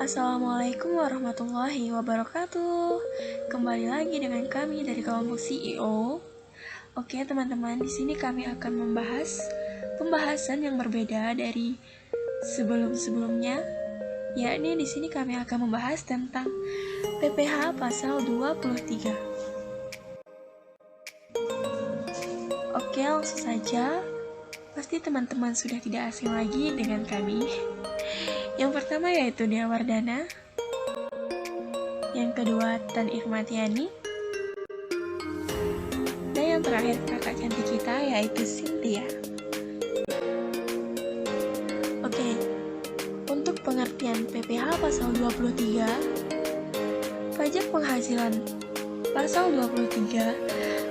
Assalamualaikum warahmatullahi wabarakatuh. Kembali lagi dengan kami dari kelompok CEO. Oke teman-teman, di sini kami akan membahas pembahasan yang berbeda dari sebelum-sebelumnya, yakni di sini kami akan membahas tentang PPh pasal 23. Oke, langsung saja. Pasti teman-teman sudah tidak asing lagi dengan kami. Yang pertama yaitu Dea Wardana, yang kedua Tan Irmatiani, dan yang terakhir kakak cantik kita yaitu Cynthia. Oke, untuk pengertian PPh pasal 23, pajak penghasilan pasal 23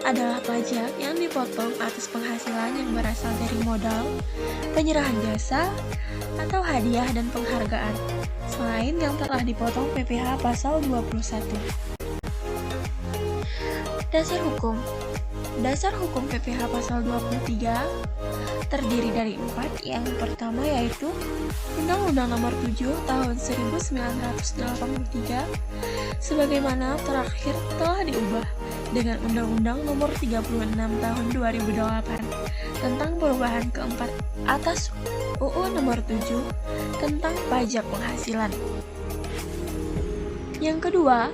adalah pajak yang dipotong atas penghasilan yang berasal dari modal, penyerahan jasa, atau hadiah dan penghargaan, selain yang telah dipotong PPh pasal 21. Dasar hukum PPh pasal 23 terdiri dari 4. Yang pertama yaitu Undang-Undang Nomor 7 Tahun 1983 sebagaimana terakhir telah diubah dengan Undang-Undang Nomor 36 Tahun 2008 tentang perubahan keempat atas UU Nomor 7 tentang pajak penghasilan. Yang kedua,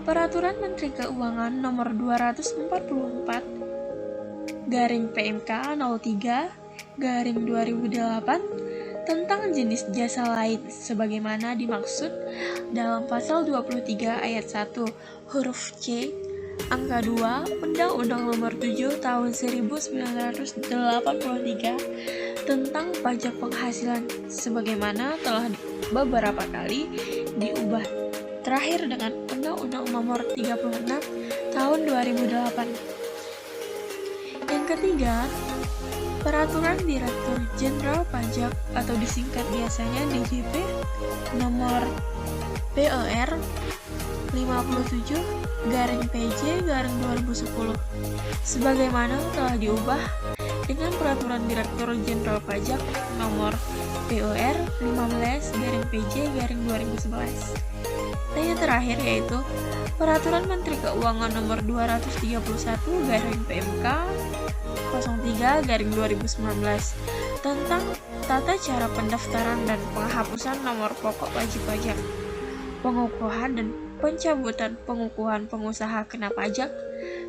Peraturan Menteri Keuangan Nomor 244/PMK 03/2008 tentang jenis jasa lain sebagaimana dimaksud dalam pasal 23 ayat 1 huruf C angka 2 Undang-Undang Nomor 7 Tahun 1983 tentang pajak penghasilan sebagaimana telah beberapa kali diubah, terakhir dengan Undang-Undang Nomor 36 Tahun 2008. Yang ketiga, Peraturan Direktur Jenderal Pajak atau disingkat biasanya DJP Nomor PER 57/PJ/2010 sebagaimana telah diubah dengan Peraturan Direktur Jenderal Pajak Nomor PER 15/PJ/2011. Dan yang terakhir yaitu Peraturan Menteri Keuangan Nomor 231/PMK 03/2019 tentang tata cara pendaftaran dan penghapusan nomor pokok wajib pajak, pengukuhan dan pencabutan pengukuhan pengusaha kena pajak,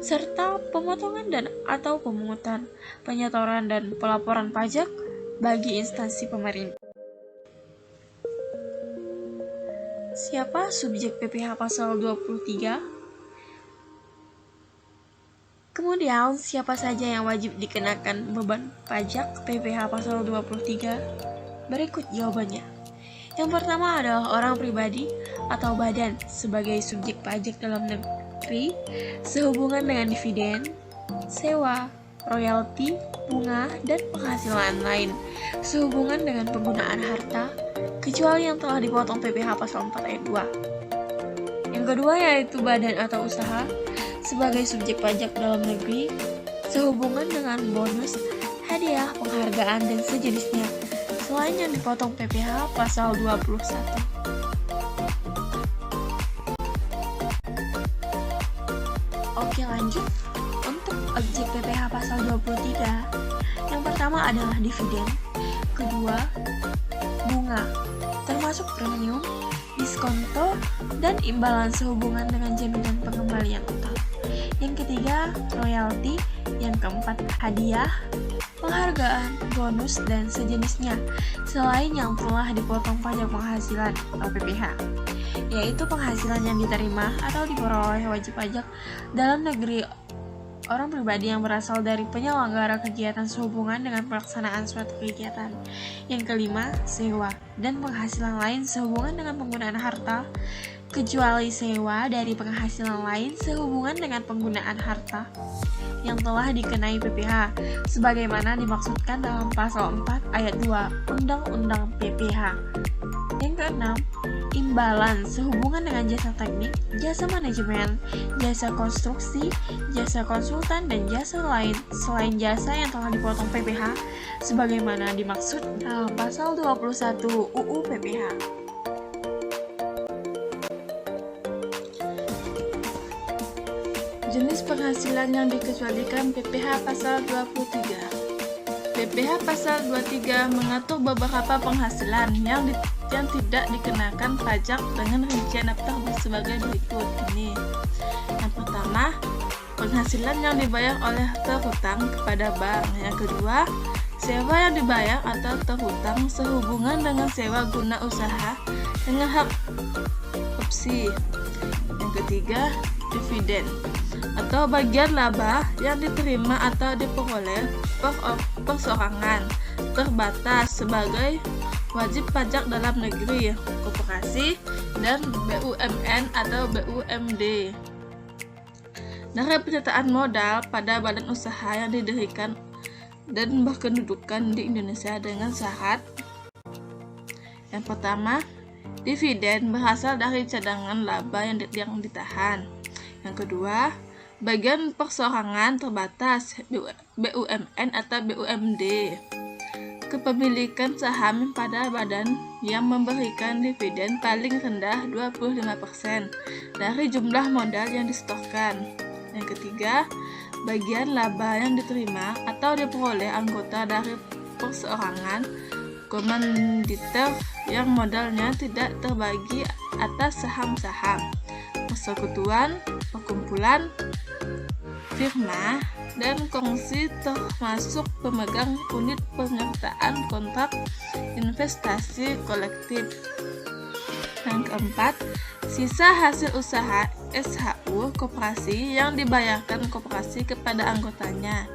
serta pemotongan dan atau pemungutan, penyetoran dan pelaporan pajak bagi instansi pemerintah. Siapa subjek PPh pasal 23? Kemudian, siapa saja yang wajib dikenakan beban pajak PPh pasal 23? Berikut jawabannya. Yang pertama adalah orang pribadi atau badan sebagai subjek pajak dalam negeri sehubungan dengan dividen, sewa, royalti, bunga, dan penghasilan lain sehubungan dengan penggunaan harta, kecuali yang telah dipotong PPh pasal 4 ayat 2. Yang kedua yaitu badan atau usaha sebagai subjek pajak dalam negeri sehubungan dengan bonus, hadiah, penghargaan, dan sejenisnya selain yang dipotong PPh pasal 21. Oke, lanjut. Untuk objek PPh pasal 23, yang pertama adalah dividen, kedua bunga termasuk premium, diskonto, dan imbalan sehubungan dengan jaminan pengembalian utang. Yang ketiga, royalti. Yang keempat, hadiah, penghargaan, bonus, dan sejenisnya selain yang telah dipotong pajak penghasilan atau PPh, yaitu penghasilan yang diterima atau diperoleh wajib pajak dalam negeri orang pribadi yang berasal dari penyelenggara kegiatan sehubungan dengan pelaksanaan suatu kegiatan. Yang kelima, sewa dan penghasilan lain sehubungan dengan penggunaan harta, kecuali sewa dari penghasilan lain sehubungan dengan penggunaan harta yang telah dikenai PPh sebagaimana dimaksudkan dalam pasal 4 ayat 2 Undang-Undang PPh. Yang keenam, imbalan sehubungan dengan jasa teknik, jasa manajemen, jasa konstruksi, jasa konsultan, dan jasa lain selain jasa yang telah dipotong PPh sebagaimana dimaksud dalam pasal 21 UU PPh. penghasilan yang dikecualikan PPh Pasal 23. PPh Pasal 23 mengatur beberapa penghasilan yang tidak dikenakan pajak dengan rincian daftar sebagai berikut. Ini yang pertama, penghasilan yang dibayar oleh terhutang kepada bank. Yang kedua, sewa yang dibayar atau terhutang sehubungan dengan sewa guna usaha dengan hak opsi. Yang ketiga, dividen atau bagian laba yang diterima atau diperoleh perseorangan terbatas sebagai wajib pajak dalam negeri, koperasi, dan BUMN atau BUMD. Dari penyertaan modal pada badan usaha yang didirikan dan berkedudukan di Indonesia dengan syarat. Yang pertama, dividen berasal dari cadangan laba yang ditahan. Yang kedua, bagian perseorangan terbatas BUMN atau BUMD. Kepemilikan saham pada badan yang memberikan dividen paling rendah 25% dari jumlah modal yang disetorkan. Yang ketiga, bagian laba yang diterima atau diperoleh anggota dari perseorangan komanditer yang modalnya tidak terbagi atas saham-saham, persekutuan, perkumpulan, firma, dan kongsi termasuk pemegang unit penyertaan kontrak investasi kolektif. Yang keempat, sisa hasil usaha SHU koperasi yang dibayarkan koperasi kepada anggotanya.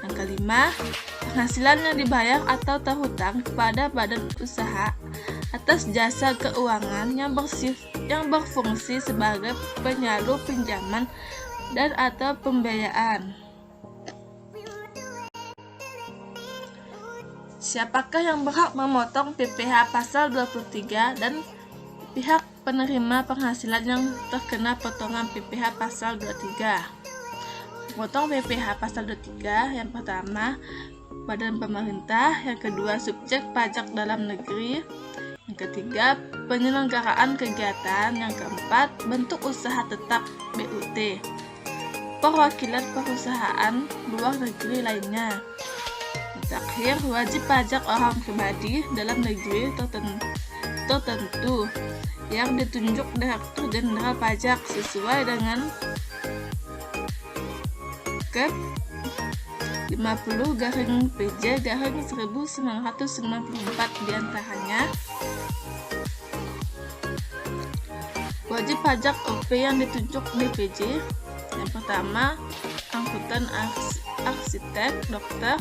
Yang kelima, penghasilan yang dibayar atau terhutang kepada badan usaha atas jasa keuangan yang berfungsi sebagai penyalur pinjaman dan atau pembiayaan. Siapakah yang berhak memotong PPh Pasal 23 dan pihak penerima penghasilan yang terkena potongan PPh Pasal 23? Potong PPh Pasal 23 yang pertama, badan pemerintah. Yang kedua, subjek pajak dalam negeri. Yang ketiga, penyelenggaraan kegiatan. Yang keempat, bentuk usaha tetap BUT, perwakilan perusahaan luar negeri lainnya. Yang terakhir, wajib pajak orang pribadi dalam negeri tertentu yang ditunjuk Direktur Jenderal Pajak sesuai dengan Kep 50/PJ/1994 diantaranya. Wajib pajak OP yang ditunjuk DPJ. Yang pertama, angkutan arsitek, dokter,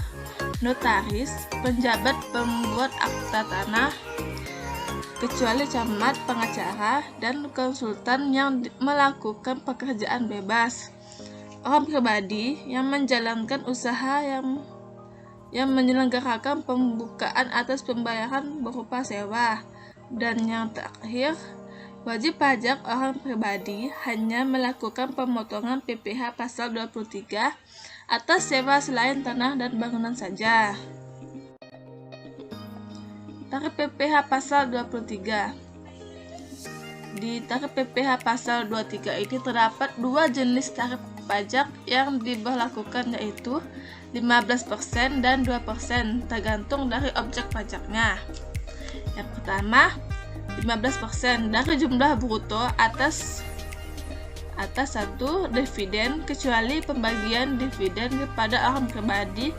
notaris, penjabat pembuat akta tanah, kecuali camat, pengacara, dan konsultan yang melakukan pekerjaan bebas. Orang pribadi yang menjalankan usaha yang menyelenggarakan pembukaan atas pembayaran berupa sewa. Dan yang terakhir, wajib pajak orang pribadi hanya melakukan pemotongan PPh Pasal 23 atas sewa selain tanah dan bangunan saja. Tarif PPh Pasal 23. Di tarif PPh Pasal 23 ini terdapat dua jenis tarif pajak yang diberlakukan, yaitu 15% dan 2% tergantung dari objek pajaknya. Yang pertama, 15% dari jumlah bruto atas satu dividen kecuali pembagian dividen kepada orang pribadi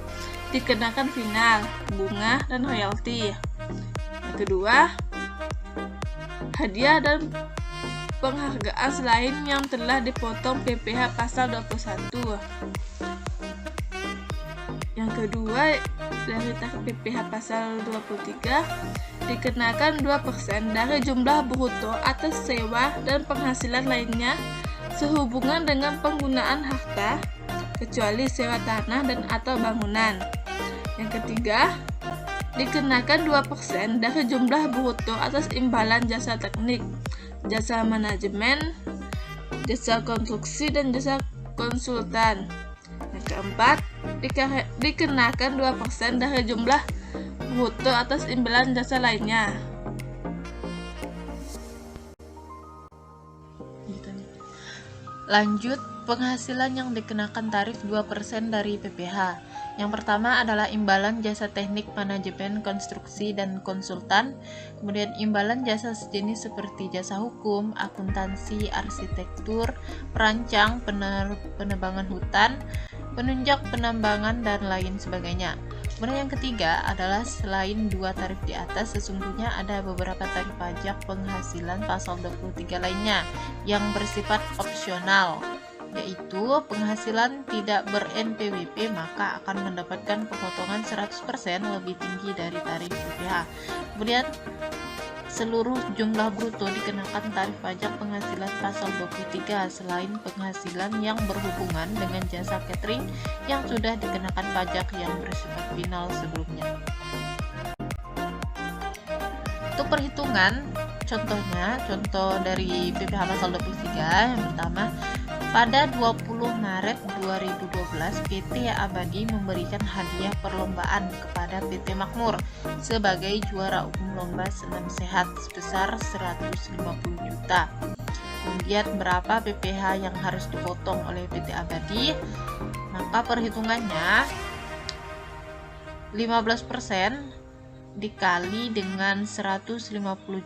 dikenakan final, bunga, dan royalti. Yang kedua, hadiah dan penghargaan selain yang telah dipotong PPh Pasal 21. Yang kedua, dari tarif PPh Pasal 23 dikenakan 2% dari jumlah bruto atas sewa dan penghasilan lainnya sehubungan dengan penggunaan harta kecuali sewa tanah dan atau bangunan. Yang ketiga, dikenakan 2% dari jumlah bruto atas imbalan jasa teknik, jasa manajemen, jasa konstruksi, dan jasa konsultan. Yang keempat, dikenakan 2% dari jumlah bruto atas imbalan jasa lainnya. Lanjut Penghasilan yang dikenakan tarif 2% dari PPh. Yang pertama adalah imbalan jasa teknik manajemen konstruksi dan konsultan, kemudian imbalan jasa sejenis seperti jasa hukum, akuntansi, arsitektur, perancang, penebangan hutan, penunjang penambangan, dan lain sebagainya. Kemudian yang ketiga adalah selain dua tarif di atas, sesungguhnya ada beberapa tarif pajak penghasilan pasal 23 lainnya yang bersifat opsional, yaitu penghasilan tidak ber-NPWP maka akan mendapatkan pemotongan 100% lebih tinggi dari tarif PPh. Kemudian seluruh jumlah bruto dikenakan tarif pajak penghasilan pasal 23 selain penghasilan yang berhubungan dengan jasa catering yang sudah dikenakan pajak yang bersifat final sebelumnya. Untuk perhitungan, contoh dari PPh pasal 23 yang pertama, pada 20 Maret 2012, PT Abadi memberikan hadiah perlombaan kepada PT Makmur sebagai juara umum lomba senam sehat sebesar 150 juta. Kemudian berapa PPh yang harus dipotong oleh PT Abadi? Maka perhitungannya 15% dikali dengan 150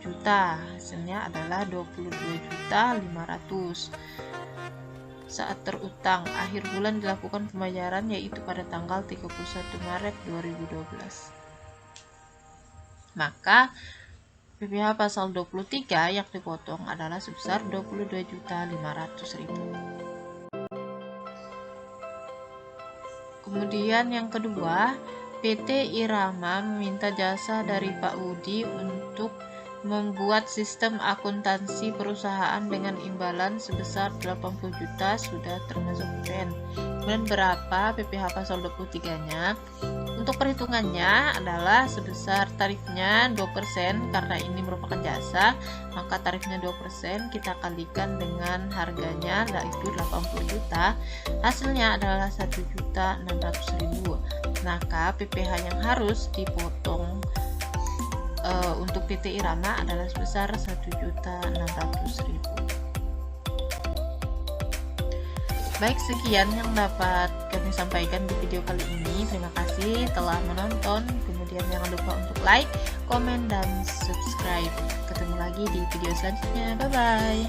juta, hasilnya adalah 22.500.000. Saat terutang, akhir bulan dilakukan pembayaran yaitu pada tanggal 31 Maret 2012. Maka PPh pasal 23 yang dipotong adalah sebesar 22.500.000. Kemudian yang kedua, PT Irama meminta jasa dari Pak Budi untuk membuat sistem akuntansi perusahaan dengan imbalan sebesar 80 juta sudah termasuk PPN. Kemudian berapa PPh pasal 23-nya? Untuk perhitungannya adalah sebesar tarifnya 2% karena ini merupakan jasa, maka tarifnya 2% kita kalikan dengan harganya yaitu 80 juta, hasilnya adalah 1.600.000. Maka PPh yang harus dipotong untuk PT Irama adalah sebesar 1.600.000. Baik, sekian yang dapat kami sampaikan di video kali ini. Terima kasih telah menonton. Kemudian jangan lupa untuk like, komen, dan subscribe. Ketemu lagi di video selanjutnya. Bye-bye.